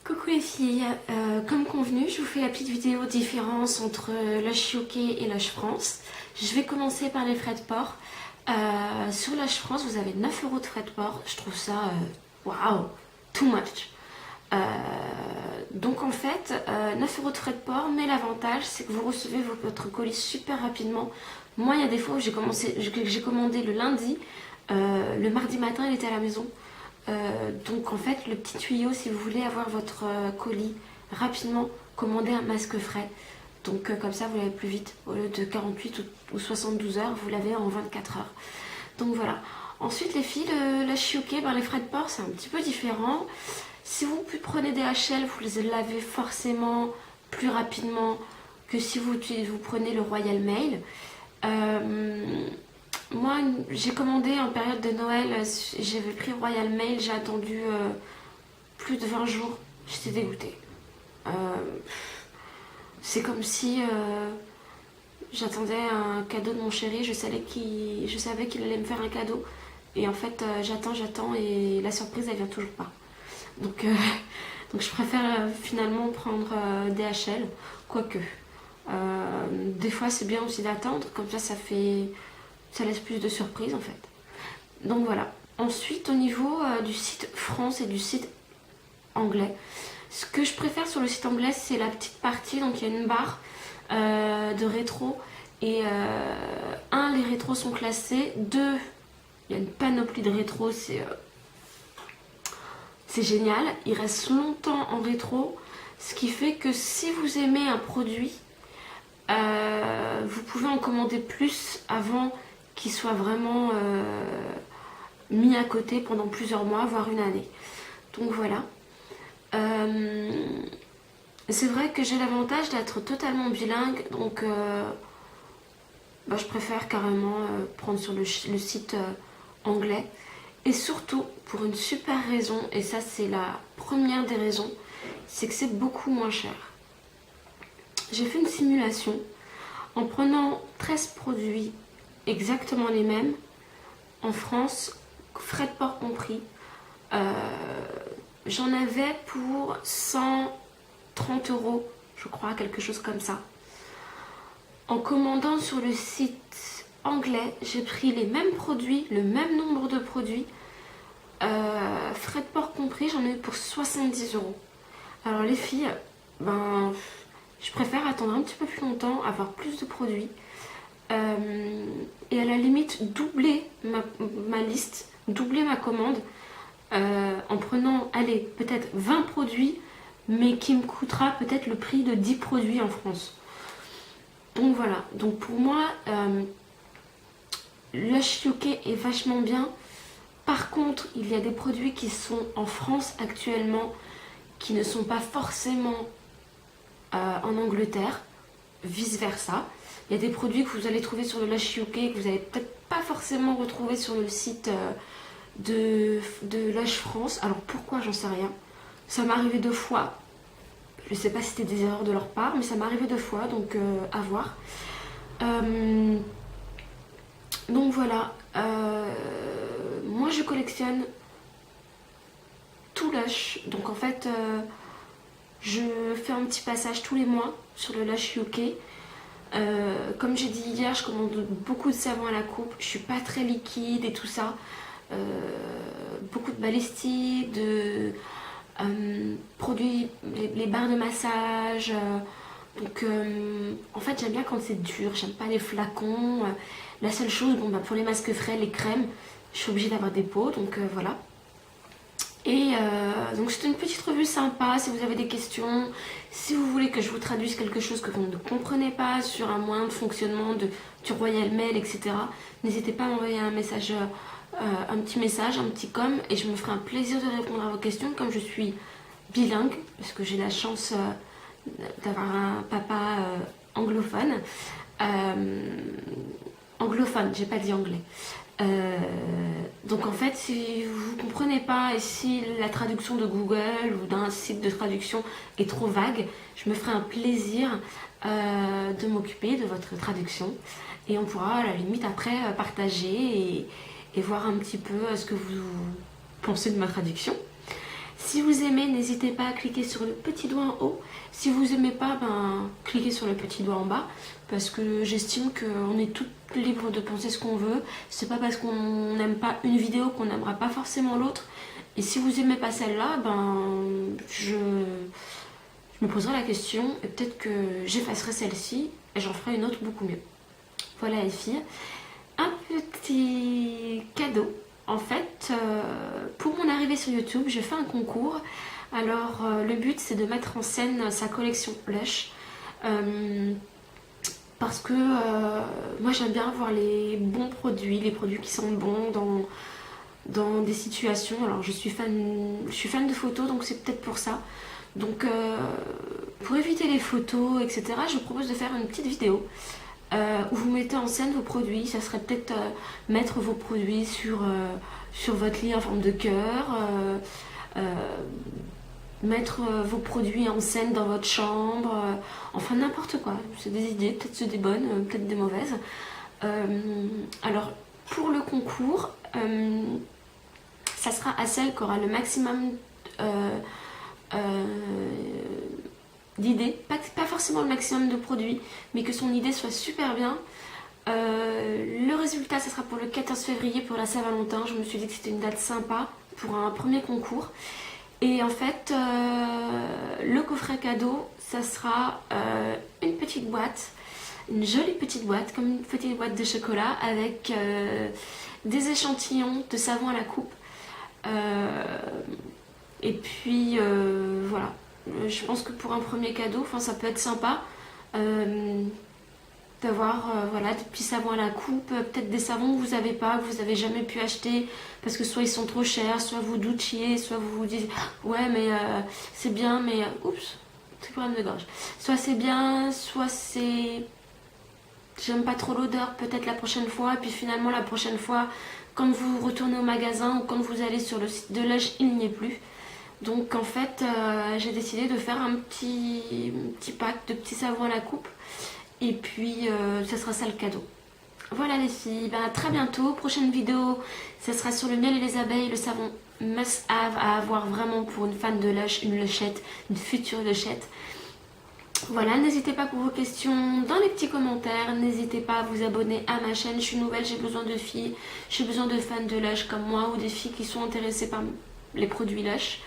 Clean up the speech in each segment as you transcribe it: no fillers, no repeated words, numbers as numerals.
Coucou les filles, comme convenu, je vous fais la petite vidéo différence entre Lush UK et Lush France. Je vais commencer par les frais de port. Sur Lush France, vous avez 9 € de frais de port. Je trouve ça, waouh, too much. Donc en fait, 9 € de frais de port, mais l'avantage c'est que vous recevez votre colis super rapidement. Moi, il y a des fois où j'ai commandé le lundi, le mardi matin, il était à la maison. Donc en fait, le petit tuyau, si vous voulez avoir votre colis rapidement, commandez un masque frais. Donc comme ça, vous l'avez plus vite. Au lieu de 48 ou 72 heures, vous l'avez en 24 heures. Donc voilà. Ensuite, les filles, la Chioquet, les frais de port, c'est un petit peu différent. Si vous prenez des HL, vous les lavez forcément plus rapidement que si vous prenez le Royal Mail. Moi, j'ai commandé en période de Noël, j'avais pris Royal Mail, j'ai attendu plus de 20 jours. J'étais dégoûtée. Euh, c'est comme si j'attendais un cadeau de mon chéri, je savais qu'il allait me faire un cadeau. Et en fait, j'attends et la surprise, elle vient toujours pas. Donc, donc je préfère finalement prendre DHL, quoique. Des fois, c'est bien aussi d'attendre, comme ça laisse plus de surprises en fait. Donc voilà. Ensuite, au niveau du site France et du site anglais, ce que je préfère sur le site anglais, c'est la petite partie. Donc il y a une barre de rétro. Et les rétros sont classés. Deux, il y a une panoplie de rétros. C'est génial. Il reste longtemps en rétro. Ce qui fait que si vous aimez un produit, vous pouvez en commander plus avant qu'il soit vraiment mis à côté pendant plusieurs mois, voire une année. Donc voilà. C'est vrai que j'ai l'avantage d'être totalement bilingue, donc je préfère carrément prendre sur le site anglais. Et surtout, pour une super raison, et ça c'est la première des raisons, c'est que c'est beaucoup moins cher. J'ai fait une simulation en prenant 13 produits exactement les mêmes en France, frais de port compris. J'en avais pour 130 €, je crois, quelque chose comme ça. En commandant sur le site anglais, j'ai pris les mêmes produits, le même nombre de produits, frais de port compris, j'en ai eu pour 70 €. Alors les filles, je préfère attendre un petit peu plus longtemps, avoir plus de produits et à la limite doubler ma liste, doubler ma commande en prenant, allez, peut-être 20 produits, mais qui me coûtera peut-être le prix de 10 produits en France. Donc voilà, donc pour moi, Lush UK est vachement bien. Par contre, il y a des produits qui sont en France actuellement qui ne sont pas forcément en Angleterre, vice versa. Il y a des produits que vous allez trouver sur le Lush UK que vous n'allez peut-être pas forcément retrouver sur le site de Lush France. Alors pourquoi, j'en sais rien. Ça m'est arrivé 2 fois. Je sais pas si c'était des erreurs de leur part, mais ça m'est arrivé 2 fois, donc à voir. Donc voilà. Moi je collectionne tout Lush. Donc en fait, je fais un petit passage tous les mois sur le Lush UK. Comme j'ai dit hier, je commande beaucoup de savon à la coupe. Je suis pas très liquide et tout ça. Beaucoup de balistiques, de produits, les barres de massage. Donc en fait j'aime bien quand c'est dur, j'aime pas les flacons. La seule chose, pour les masques frais, les crèmes, je suis obligée d'avoir des pots, donc voilà. Et donc c'est une petite revue sympa. Si vous avez des questions, si vous voulez que je vous traduise quelque chose que vous ne comprenez pas sur un moyen de fonctionnement du Royal Mail, etc., n'hésitez pas à m'envoyer un message, un petit message, un petit com, et je me ferai un plaisir de répondre à vos questions. Comme je suis bilingue, parce que j'ai la chance d'avoir un papa anglophone. Anglophone, j'ai pas dit anglais. Donc en fait, si vous ne comprenez pas et si la traduction de Google ou d'un site de traduction est trop vague, je me ferai un plaisir de m'occuper de votre traduction et on pourra à la limite après partager et voir un petit peu ce que vous pensez de ma traduction. Si vous aimez, n'hésitez pas à cliquer sur le petit doigt en haut. Si vous n'aimez pas, ben, cliquez sur le petit doigt en bas. Parce que j'estime qu'on est toutes libres de penser ce qu'on veut. C'est pas parce qu'on n'aime pas une vidéo qu'on n'aimera pas forcément l'autre. Et si vous aimez pas celle-là, ben, je me poserai la question et peut-être que j'effacerai celle-ci et j'en ferai une autre beaucoup mieux. Voilà les filles. Un petit cadeau. En fait, pour mon arrivée sur YouTube, j'ai fait un concours. Alors, le but, c'est de mettre en scène sa collection Lush. Parce que moi, j'aime bien avoir les bons produits, les produits qui sont bons dans des situations. Alors, je suis fan de photos, donc c'est peut-être pour ça. Donc, pour éviter les photos, etc., je vous propose de faire une petite vidéo où vous mettez en scène vos produits. Ça serait peut-être mettre vos produits sur votre lit en forme de cœur, mettre vos produits en scène dans votre chambre, enfin n'importe quoi. C'est des idées, peut-être c'est des bonnes, peut-être des mauvaises. Alors pour le concours, ça sera à celle qui aura le maximum d'idées, pas forcément le maximum de produits, mais que son idée soit super bien. Le résultat, ça sera pour le 14 février pour la Saint-Valentin. Je me suis dit que c'était une date sympa pour un premier concours. Et en fait, le coffret cadeau, ça sera une petite boîte, une jolie petite boîte, comme une petite boîte de chocolat avec des échantillons de savon à la coupe. Et puis voilà. Je pense que pour un premier cadeau, ça peut être sympa d'avoir voilà, des petits savons à la coupe, peut-être des savons que vous n'avez pas, que vous n'avez jamais pu acheter parce que soit ils sont trop chers, soit vous doutiez, soit vous vous dites ouais mais c'est bien mais oups, petit problème de gorge, soit c'est bien, soit c'est j'aime pas trop l'odeur, peut-être la prochaine fois, et puis finalement la prochaine fois quand vous retournez au magasin ou quand vous allez sur le site de Lush, il n'y est plus. Donc en fait, j'ai décidé de faire un petit pack de petits savons à la coupe. Et puis, ça sera ça le cadeau. Voilà les filles, à très bientôt. Prochaine vidéo, ça sera sur le miel et les abeilles, le savon must have à avoir vraiment pour une fan de Lush, une Lushette, une future Lushette. Voilà, n'hésitez pas pour vos questions dans les petits commentaires. N'hésitez pas à vous abonner à ma chaîne. Je suis nouvelle, j'ai besoin de filles. J'ai besoin de fans de Lush comme moi ou des filles qui sont intéressées par les produits Lush.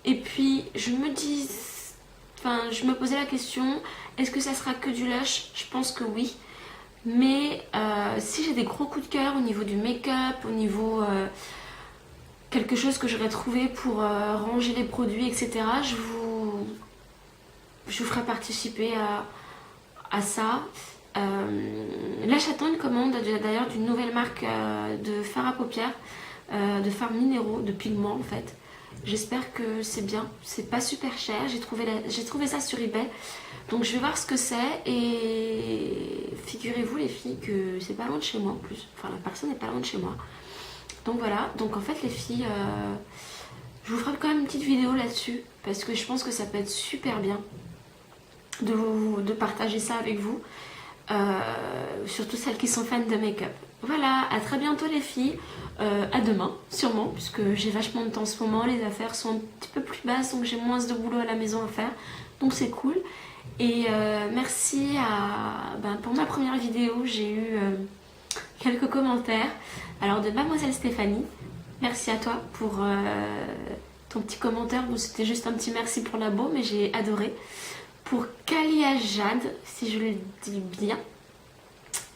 Et puis je me posais la question, est-ce que ça sera que du Lush? Je pense que oui, mais si j'ai des gros coups de cœur au niveau du make-up, au niveau quelque chose que j'aurais trouvé pour ranger les produits, etc., je vous ferai participer à ça. Là j'attends une commande d'ailleurs d'une nouvelle marque de fard à paupières, de fards minéraux, de pigments en fait. J'espère que c'est bien, c'est pas super cher, j'ai trouvé ça sur eBay, donc je vais voir ce que c'est. Et figurez-vous les filles que c'est pas loin de chez moi en plus, enfin la personne n'est pas loin de chez moi, donc voilà. Donc en fait les filles, je vous ferai quand même une petite vidéo là-dessus parce que je pense que ça peut être super bien de partager ça avec vous, surtout celles qui sont fans de make-up. Voilà, à très bientôt les filles, à demain sûrement, puisque j'ai vachement de temps en ce moment, les affaires sont un petit peu plus basses, donc j'ai moins de boulot à la maison à faire, donc c'est cool. Et merci pour ma première vidéo, j'ai eu quelques commentaires, alors de Mademoiselle Stéphanie, merci à toi pour ton petit commentaire, bon, c'était juste un petit merci pour la beau, mais j'ai adoré. Pour Kalia Jade, si je le dis bien,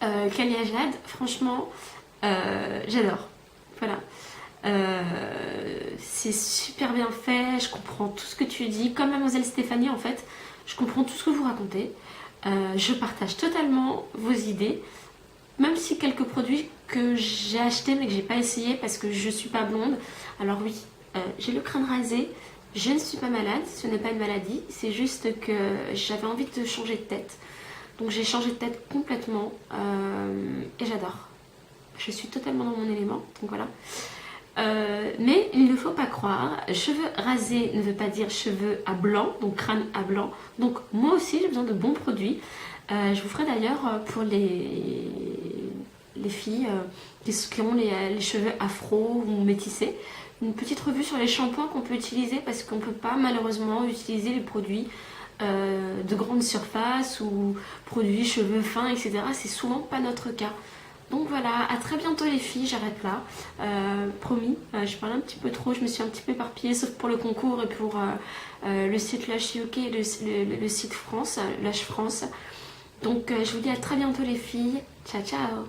Kalia Jade, franchement, j'adore. Voilà. C'est super bien fait, je comprends tout ce que tu dis. Comme Mademoiselle Stéphanie, en fait, je comprends tout ce que vous racontez. Je partage totalement vos idées, même si quelques produits que j'ai achetés mais que j'ai pas essayé parce que je suis pas blonde. Alors oui, j'ai le crâne rasé. Je ne suis pas malade, ce n'est pas une maladie, c'est juste que j'avais envie de changer de tête. Donc j'ai changé de tête complètement et j'adore. Je suis totalement dans mon élément, donc voilà. Mais il ne faut pas croire, cheveux rasés ne veut pas dire cheveux à blanc, donc crâne à blanc. Donc moi aussi j'ai besoin de bons produits. Je vous ferai d'ailleurs pour les filles qui ont les cheveux afro ou métissés, une petite revue sur les shampoings qu'on peut utiliser parce qu'on ne peut pas malheureusement utiliser les produits de grande surface ou produits cheveux fins, etc. C'est souvent pas notre cas. Donc voilà, à très bientôt les filles, j'arrête là. Promis, je parle un petit peu trop, je me suis un petit peu éparpillée, sauf pour le concours et pour le site Lush UK et le site France, Lush France. Donc je vous dis à très bientôt les filles. Ciao ciao.